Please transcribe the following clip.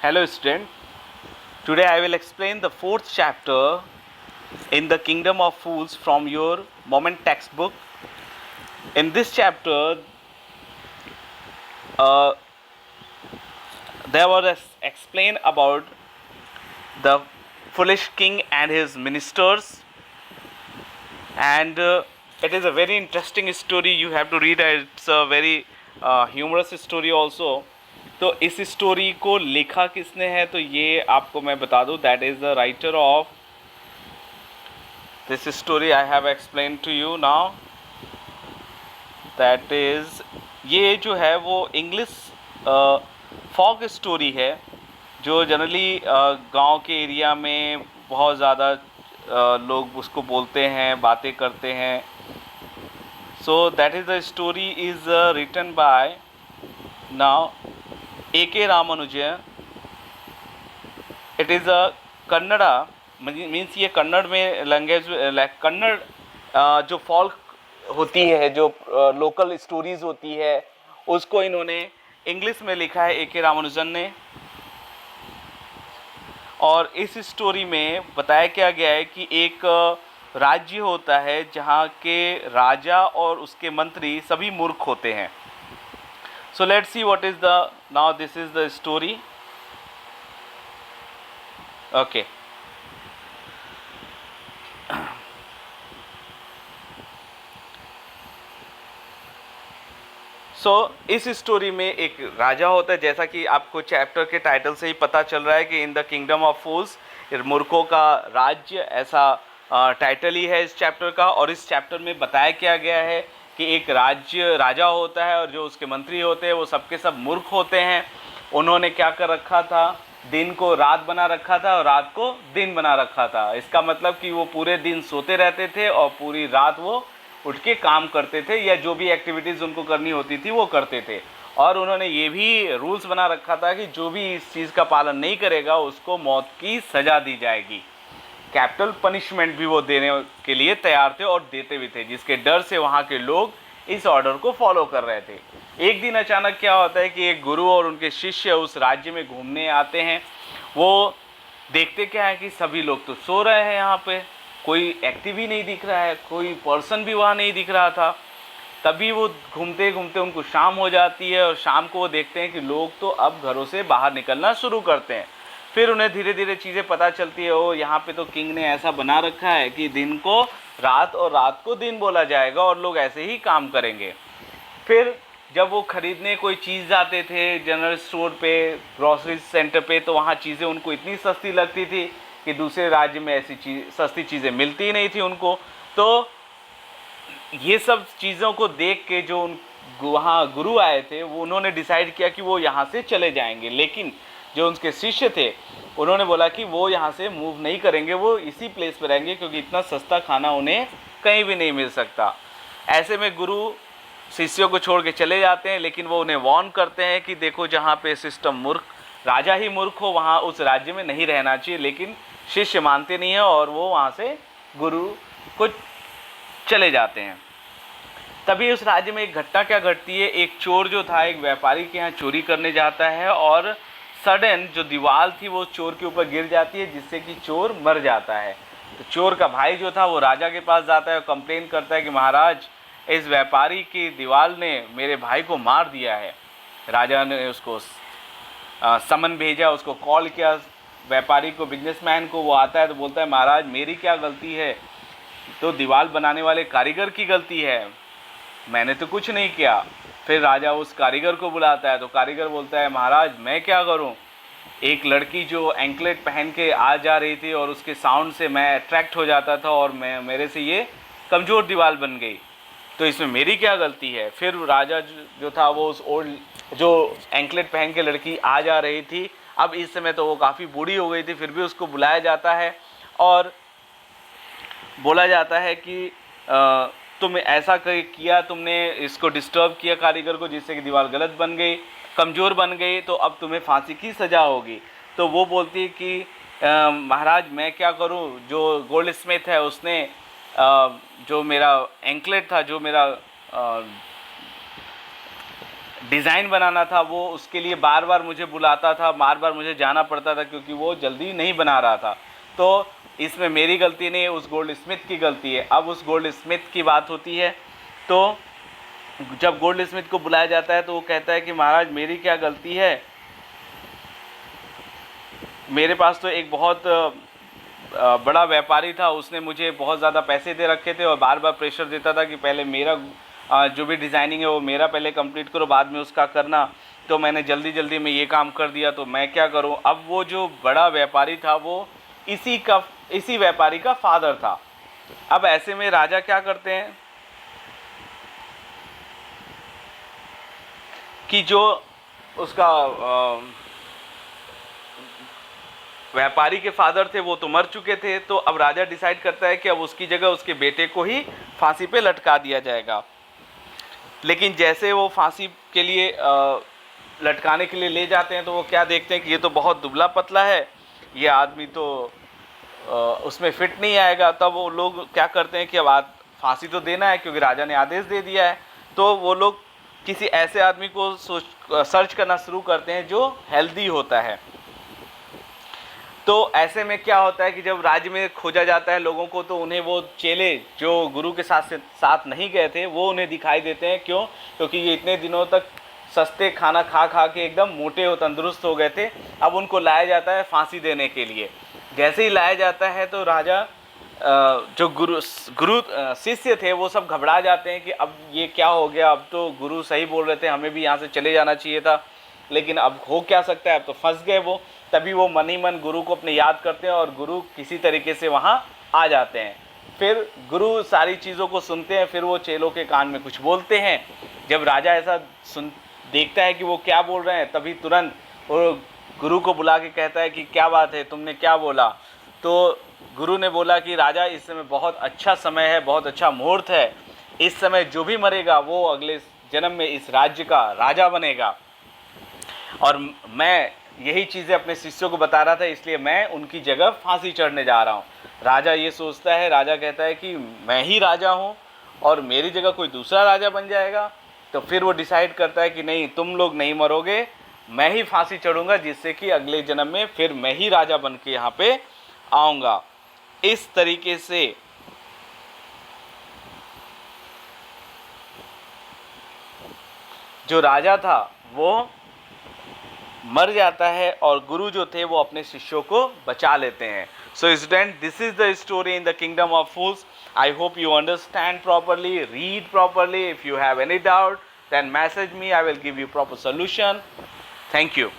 Hello student, today I will explain the fourth chapter in the Kingdom of Fools from your Moment textbook. In this chapter, there was explained about the foolish king and his ministers, and it is a very interesting story. You have to read it. It's a very humorous story also. तो इस story को लिखा किसने है तो ये आपको मैं बता दूं, that is the writer of this story I have explain to you now. That is, ये जो है वो इंग्लिश फॉक स्टोरी है जो जनरली गांव के एरिया में बहुत ज़्यादा लोग उसको बोलते हैं, बातें करते हैं। So that is the story is written by now A.K. Ramanujan. It is a Kannada, means ये कन्नड़ में लैंग्वेज, कन्नड़ जो फॉल्क होती है, जो लोकल स्टोरीज़ होती है, उसको इन्होंने इंग्लिश में लिखा है A.K. रामानुजन ने। और इस स्टोरी में बताया क्या गया है कि एक राज्य होता है जहाँ के राजा और उसके मंत्री सभी मूर्ख होते हैं। So let's see what is the, now this is the story. Okay. So इस स्टोरी में एक राजा होता है, जैसा कि आपको चैप्टर के टाइटल से ही पता चल रहा है कि इन द किंगडम ऑफ फूल्स, मूर्खों का राज्य, ऐसा टाइटल ही है इस चैप्टर का। और इस चैप्टर में बताया क्या गया है कि एक राजा होता है और जो उसके मंत्री होते हैं वो सबके सब मूर्ख होते हैं। उन्होंने क्या कर रखा था, दिन को रात बना रखा था और रात को दिन बना रखा था। इसका मतलब कि वो पूरे दिन सोते रहते थे और पूरी रात वो उठ के काम करते थे, या जो भी एक्टिविटीज़ उनको करनी होती थी वो करते थे। और उन्होंने ये भी रूल्स बना रखा था कि जो भी इस चीज़ का पालन नहीं करेगा उसको मौत की सज़ा दी जाएगी। कैपिटल पनिशमेंट भी वो देने के लिए तैयार थे और देते भी थे, जिसके डर से वहाँ के लोग इस ऑर्डर को फॉलो कर रहे थे। एक दिन अचानक क्या होता है कि एक गुरु और उनके शिष्य उस राज्य में घूमने आते हैं। वो देखते क्या है कि सभी लोग तो सो रहे हैं, यहाँ पे कोई एक्टिव ही नहीं दिख रहा है, कोई पर्सन भी वहाँ नहीं दिख रहा था। तभी वो घूमते घूमते उनको शाम हो जाती है और शाम को वो देखते हैं कि लोग तो अब घरों से बाहर निकलना शुरू करते हैं। फिर उन्हें धीरे धीरे चीज़ें पता चलती है, ओ यहाँ पे तो किंग ने ऐसा बना रखा है कि दिन को रात और रात को दिन बोला जाएगा और लोग ऐसे ही काम करेंगे। फिर जब वो खरीदने कोई चीज़ जाते थे जनरल स्टोर पे, ग्रॉसरी सेंटर पे, तो वहाँ चीज़ें उनको इतनी सस्ती लगती थी कि दूसरे राज्य में ऐसी सस्ती चीज़ें मिलती ही नहीं थी उनको। तो ये सब चीज़ों को देख के जो वहाँ गुरु आए थे वो उन्होंने डिसाइड किया कि वो यहाँ से चले जाएंगे। लेकिन जो उनके शिष्य थे उन्होंने बोला कि वो यहाँ से मूव नहीं करेंगे, वो इसी प्लेस पर रहेंगे क्योंकि इतना सस्ता खाना उन्हें कहीं भी नहीं मिल सकता। ऐसे में गुरु शिष्यों को छोड़ के चले जाते हैं, लेकिन वो उन्हें वार्न करते हैं कि देखो जहाँ पे सिस्टम मूर्ख, राजा ही मूर्ख हो, वहाँ उस राज्य में नहीं रहना चाहिए। लेकिन शिष्य मानते नहीं हैं और वो वहाँ से गुरु को चले जाते हैं। तभी उस राज्य में एक घटना क्या घटती है, एक चोर जो था एक व्यापारी के यहाँ चोरी करने जाता है और सडन जो दीवार थी वो चोर के ऊपर गिर जाती है, जिससे कि चोर मर जाता है। तो चोर का भाई जो था वो राजा के पास जाता है और कंप्लेन करता है कि महाराज, इस व्यापारी की दीवार ने मेरे भाई को मार दिया है। राजा ने उसको समन भेजा, उसको कॉल किया व्यापारी को, बिजनेसमैन को। वो आता है तो बोलता है महाराज मेरी क्या गलती है, तो दीवार बनाने वाले कारीगर की गलती है, मैंने तो कुछ नहीं किया। फिर राजा उस कारीगर को बुलाता है तो कारीगर बोलता है महाराज मैं क्या करूं, एक लड़की जो एंकलेट पहन के आ जा रही थी और उसके साउंड से मैं अट्रैक्ट हो जाता था और मेरे से ये कमज़ोर दीवार बन गई, तो इसमें मेरी क्या गलती है। फिर राजा जो था वो उस ओल्ड जो एंकलेट पहन के लड़की आ जा रही थी, अब इस समय तो वो काफ़ी बूढ़ी हो गई थी, फिर भी उसको बुलाया जाता है और बोला जाता है कि तुम ऐसा किया, तुमने इसको डिस्टर्ब किया कारीगर को, जिससे कि दीवार गलत बन गई, कमज़ोर बन गई, तो अब तुम्हें फांसी की सज़ा होगी। तो वो बोलती है कि महाराज मैं क्या करूं, जो गोल्ड स्मिथ है उसने जो मेरा एंकलेट था, जो मेरा डिज़ाइन बनाना था, वो उसके लिए बार बार मुझे बुलाता था, बार बार मुझे जाना पड़ता था क्योंकि वो जल्दी नहीं बना रहा था। तो इसमें मेरी गलती नहीं है, उस गोल्ड स्मिथ की गलती है। अब उस गोल्ड स्मिथ की बात होती है, तो जब गोल्ड स्मिथ को बुलाया जाता है तो वो कहता है कि महाराज मेरी क्या गलती है, मेरे पास तो एक बहुत बड़ा व्यापारी था, उसने मुझे बहुत ज़्यादा पैसे दे रखे थे और बार बार प्रेशर देता था कि पहले मेरा जो भी डिज़ाइनिंग है वो मेरा पहले कंप्लीट करो, बाद में उसका करना। तो मैंने जल्दी जल्दी में ये काम कर दिया, तो मैं क्या करूं। अब वो जो बड़ा व्यापारी था वो इसी व्यापारी का फादर था। अब ऐसे में राजा क्या करते हैं कि जो उसका व्यापारी के फादर थे वो तो मर चुके थे, तो अब राजा डिसाइड करता है कि अब उसकी जगह उसके बेटे को ही फांसी पे लटका दिया जाएगा। लेकिन जैसे वो फांसी के लिए लटकाने के लिए ले जाते हैं तो वो क्या देखते हैं कि ये तो बहुत दुबला पतला है, ये आदमी तो उसमें फिट नहीं आएगा। तब वो लोग क्या करते हैं कि अब फांसी तो देना है क्योंकि राजा ने आदेश दे दिया है, तो वो लोग किसी ऐसे आदमी को सर्च करना शुरू करते हैं जो हेल्दी होता है। तो ऐसे में क्या होता है कि जब राज्य में खोजा जाता है लोगों को, तो उन्हें वो चेले जो गुरु के साथ नहीं गए थे वो उन्हें दिखाई देते हैं। क्यों? क्योंकि ये इतने दिनों तक सस्ते खाना खा खा के एकदम मोटे और तंदुरुस्त हो गए थे। अब उनको लाया जाता है फांसी देने के लिए। जैसे ही लाया जाता है तो राजा जो गुरु शिष्य थे वो सब घबरा जाते हैं कि अब ये क्या हो गया, अब तो गुरु सही बोल रहे थे, हमें भी यहाँ से चले जाना चाहिए था, लेकिन अब हो क्या सकता है, अब तो फंस गए वो। तभी वो मन ही मन गुरु को अपने याद करते हैं और गुरु किसी तरीके से वहाँ आ जाते हैं। फिर गुरु सारी चीज़ों को सुनते हैं, फिर वो चेलों के कान में कुछ बोलते हैं। जब राजा ऐसा देखता है कि वो क्या बोल रहे हैं, तभी तुरंत वो गुरु को बुला के कहता है कि क्या बात है, तुमने क्या बोला। तो गुरु ने बोला कि राजा इस समय बहुत अच्छा समय है, बहुत अच्छा मुहूर्त है, इस समय जो भी मरेगा वो अगले जन्म में इस राज्य का राजा बनेगा। और मैं यही चीज़ें अपने शिष्यों को बता रहा था, इसलिए मैं उनकी जगह फांसी चढ़ने जा रहा हूँ। राजा ये सोचता है, राजा कहता है कि मैं ही राजा हूँ और मेरी जगह कोई दूसरा राजा बन जाएगा। तो फिर वो डिसाइड करता है कि नहीं, तुम लोग नहीं मरोगे, मैं ही फांसी चढ़ूंगा, जिससे कि अगले जन्म में फिर मैं ही राजा बन के यहाँ पे आऊँगा। इस तरीके से जो राजा था वो मर जाता है और गुरु जो थे वो अपने शिष्यों को बचा लेते हैं। So student, this is the story in the kingdom of fools. I hope you understand properly, read properly. If you have any doubt, then message me. I will give you proper solution. Thank you.